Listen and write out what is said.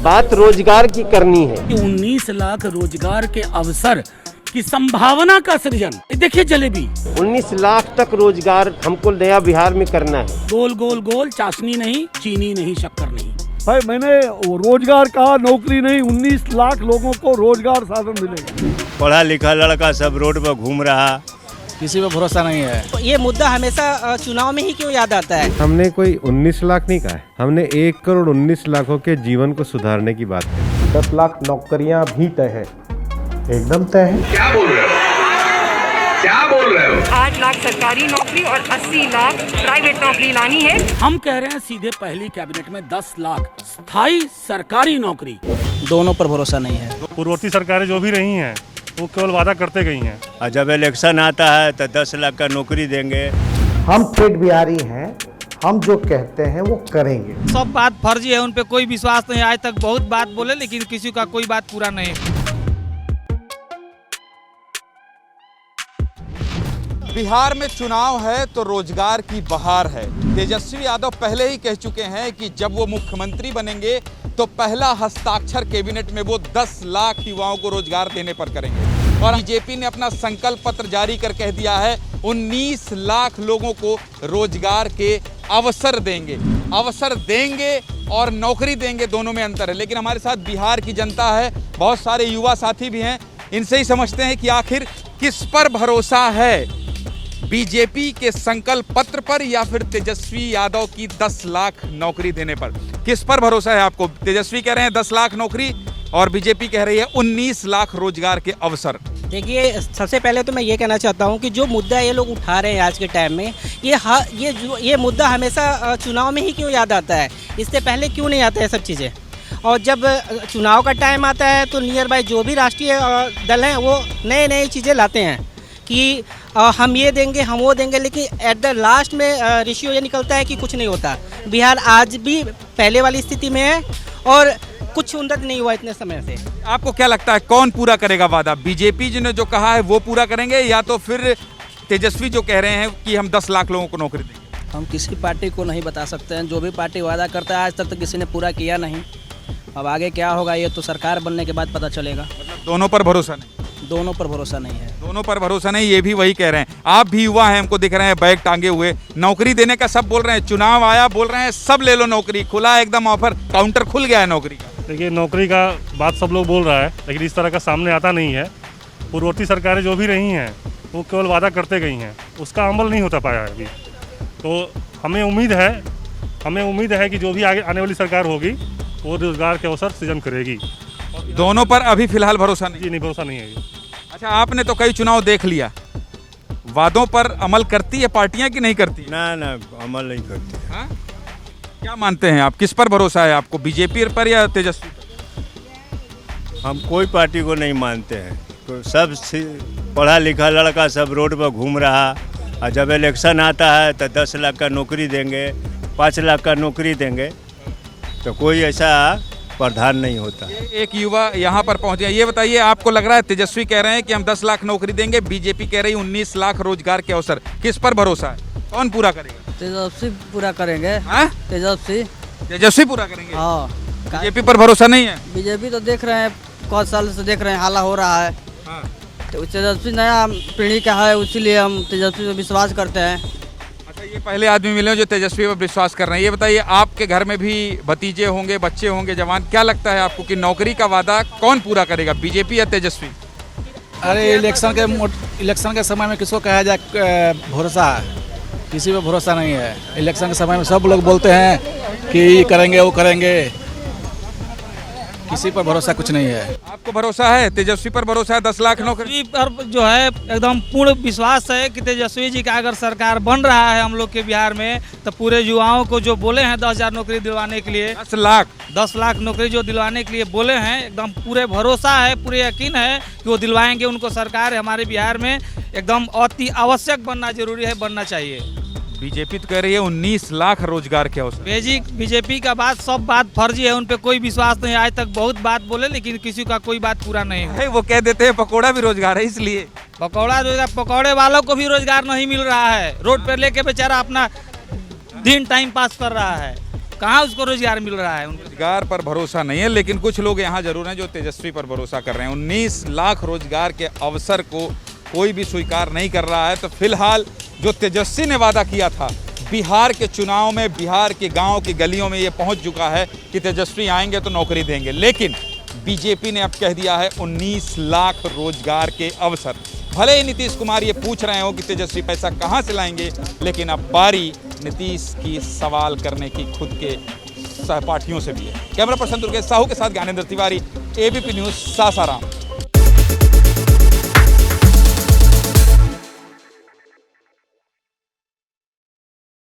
बात रोजगार की करनी है। 19 लाख रोजगार के अवसर की संभावना का सृजन, देखिए जलेबी 19 लाख तक रोजगार हमको नया बिहार में करना है। गोल गोल गोल, चाशनी नहीं, चीनी नहीं, शक्कर नहीं। भाई मैंने रोजगार कहा, नौकरी नहीं। 19 लाख लोगों को रोजगार साधन मिलेगा। पढ़ा लिखा लड़का सब रोड पर घूम रहा, किसी पे भरोसा नहीं है। ये मुद्दा हमेशा चुनाव में ही क्यों याद आता है? हमने कोई 19 लाख नहीं कहा है, हमने 1 करोड़ 19 लाखों के जीवन को सुधारने की बात है। 10 लाख नौकरियां भी तय है, एकदम तय है। क्या बोल रहे हो? क्या बोल रहे हो? 8 लाख सरकारी नौकरी और 80 लाख प्राइवेट नौकरी लानी है। हम कह रहे हैं सीधे पहली कैबिनेट में 10 लाख स्थायी सरकारी नौकरी। दोनों पर भरोसा नहीं है। पूर्ववर्ती सरकारें जो भी रही हैं वो केवल वादा करते गई हैं। और जब इलेक्शन आता है तो 10 लाख का नौकरी देंगे। हम पेट बिहारी हैं, हम जो कहते हैं वो करेंगे। सब बात फर्जी है, उन पे कोई विश्वास नहीं। आज तक बहुत बात बोले लेकिन किसी का कोई बात पूरा नहीं। बिहार में चुनाव है तो रोजगार की बहार है। तेजस्वी यादव पहले ही कह चुके हैं कि जब वो मुख्यमंत्री बनेंगे तो पहला हस्ताक्षर कैबिनेट में वो 10 लाख युवाओं को रोजगार देने पर करेंगे। और बीजेपी ने अपना संकल्प पत्र जारी कर कह दिया है 19 लाख लोगों को रोजगार के अवसर देंगे। अवसर देंगे और नौकरी देंगे, दोनों में अंतर है। लेकिन हमारे साथ बिहार की जनता है, बहुत सारे युवा साथी भी हैं। इनसे ही समझते हैं कि आखिर किस पर भरोसा है, बीजेपी के संकल्प पत्र पर या फिर तेजस्वी यादव की 10 लाख नौकरी देने पर। किस पर भरोसा है आपको? तेजस्वी कह रहे हैं 10 लाख नौकरी और बीजेपी कह रही है 19 लाख रोजगार के अवसर। देखिए, सबसे पहले तो मैं ये कहना चाहता हूँ कि जो मुद्दा ये लोग उठा रहे हैं आज के टाइम में, ये मुद्दा हमेशा चुनाव में ही क्यों याद आता है? इससे पहले क्यों नहीं आता है सब चीज़ें? और जब चुनाव का टाइम आता है तो नियर बाय जो भी राष्ट्रीय दल हैं वो नए नए चीज़ें लाते हैं कि हम ये देंगे, हम वो देंगे, लेकिन एट द लास्ट में रेशियो ये निकलता है कि कुछ नहीं होता। बिहार आज भी पहले वाली स्थिति में है और कुछ उन्नत नहीं हुआ इतने समय से। आपको क्या लगता है कौन पूरा करेगा वादा? बीजेपी जी ने जो कहा है वो पूरा करेंगे या तो फिर तेजस्वी जो कह रहे हैं कि हम 10 लाख लोगों को नौकरी देंगे? हम किसी पार्टी को नहीं बता सकते हैं। जो भी पार्टी वादा करता है आज तक तो किसी ने पूरा किया नहीं। अब आगे क्या होगा ये तो सरकार बनने के बाद पता चलेगा। मतलब दोनों पर भरोसा नहीं? दोनों पर भरोसा नहीं है। दोनों पर भरोसा नहीं, ये भी वही कह रहे हैं। आप भी युवा हैं, हमको दिख रहे हैं बैग टांगे हुए। नौकरी देने का सब बोल रहे हैं, चुनाव आया बोल रहे हैं सब ले लो नौकरी, खुला एकदम ऑफर, काउंटर खुल गया है नौकरी का। देखिए, नौकरी का बात सब लोग बोल रहा है लेकिन इस तरह का सामने आता नहीं है। पूर्ववर्ती सरकारें जो भी रही हैं वो केवल वादा करते गई हैं, उसका अमल नहीं होता पाया है अभी। तो हमें उम्मीद है कि जो भी आगे आने वाली सरकार होगी वो रोजगार के अवसर सृजन करेगी। दोनों पर अभी फिलहाल भरोसा नहीं? जी नहीं, भरोसा नहीं है। अच्छा, आपने तो कई चुनाव देख लिया, वादों पर अमल करती है पार्टियां कि नहीं करती? ना अमल नहीं करती। हाँ? क्या मानते हैं आप, किस पर भरोसा है आपको, बीजेपी पर या तेजस्वी पर? हम कोई पार्टी को नहीं मानते हैं। तो सब पढ़ा लिखा लड़का सब रोड पर घूम रहा, और जब इलेक्शन आता है तो 10 लाख का नौकरी देंगे, 5 लाख का नौकरी देंगे, तो कोई ऐसा प्रावधान नहीं होता। एक युवा यहाँ पर पहुँच गया। ये बताइए, आपको लग रहा है तेजस्वी कह रहे हैं कि हम 10 लाख नौकरी देंगे, बीजेपी कह रही 19 लाख रोजगार के अवसर, किस पर भरोसा है? कौन पूरा करेगा? तेजस्वी पूरा करेंगे। हाँ? तेजस्वी पूरा करेंगे। हाँ, बीजेपी पर भरोसा नहीं है? बीजेपी तो देख रहे हैं, कुछ साल से देख रहे हैं हाला हो रहा है। हाँ। तो तेजस्वी नया पीढ़ी का है, इसीलिए हम तेजस्वी पर विश्वास करते हैं। अच्छा, ये पहले आदमी मिले हो जो तेजस्वी पर विश्वास कर रहे हैं। ये बताइए, आपके घर में भी भतीजे होंगे, बच्चे होंगे, जवान, क्या लगता है आपको कि नौकरी का वादा कौन पूरा करेगा, बीजेपी या तेजस्वी? अरे इलेक्शन के समय में किसको कहा जाए भरोसा? किसी पे भरोसा नहीं है। इलेक्शन के समय में सब लोग बोलते हैं कि करेंगे वो करेंगे, किसी पर भरोसा कुछ नहीं है। आपको भरोसा है, तेजस्वी पर भरोसा है 10 लाख नौकरी पर? जो है एकदम पूर्ण विश्वास है कि तेजस्वी जी का अगर सरकार बन रहा है हम लोग के बिहार में तो पूरे युवाओं को जो बोले हैं 10,000 नौकरी दिलवाने के लिए, 10 लाख नौकरी जो दिलवाने के लिए बोले हैं, एकदम पूरे भरोसा है, पूरे यकीन है कि वो दिलवाएंगे। उनको सरकार हमारे बिहार में एकदम अति आवश्यक बनना जरूरी है, बनना चाहिए। बीजेपी तो कह रही है 19 लाख रोजगार के अवसर। बीजेपी का बात सब बात फर्जी है, उन पे कोई विश्वास नहीं। आज तक बहुत बात बोले लेकिन किसी का कोई बात पूरा नहीं है। वो कह देते हैं पकौड़ा भी रोजगार है, इसलिए पकौड़े वालों को भी रोजगार नहीं मिल रहा है। रोड पर लेके बेचारा अपना दिन टाइम पास कर रहा है। कहाँ उसको रोजगार मिल रहा है? रोजगार पर भरोसा नहीं है, लेकिन कुछ लोग यहाँ जरूर हैं जो तेजस्वी पर भरोसा कर रहे हैं। 19 लाख रोजगार के अवसर को कोई भी स्वीकार नहीं कर रहा है। तो फिलहाल जो तेजस्वी ने वादा किया था बिहार के चुनाव में, बिहार के गांव की गलियों में ये पहुंच चुका है कि तेजस्वी आएंगे तो नौकरी देंगे, लेकिन बीजेपी ने अब कह दिया है 19 लाख रोजगार के अवसर। भले ही नीतीश कुमार ये पूछ रहे हो कि तेजस्वी पैसा कहाँ से लाएंगे, लेकिन अब बारी नीतीश की सवाल करने की खुद के सहपाठियों से भी है। कैमरा पर्सन दुर्गेश साहू के साथ ज्ञानेंद्र तिवारी, एबीपी न्यूज़, सासाराम।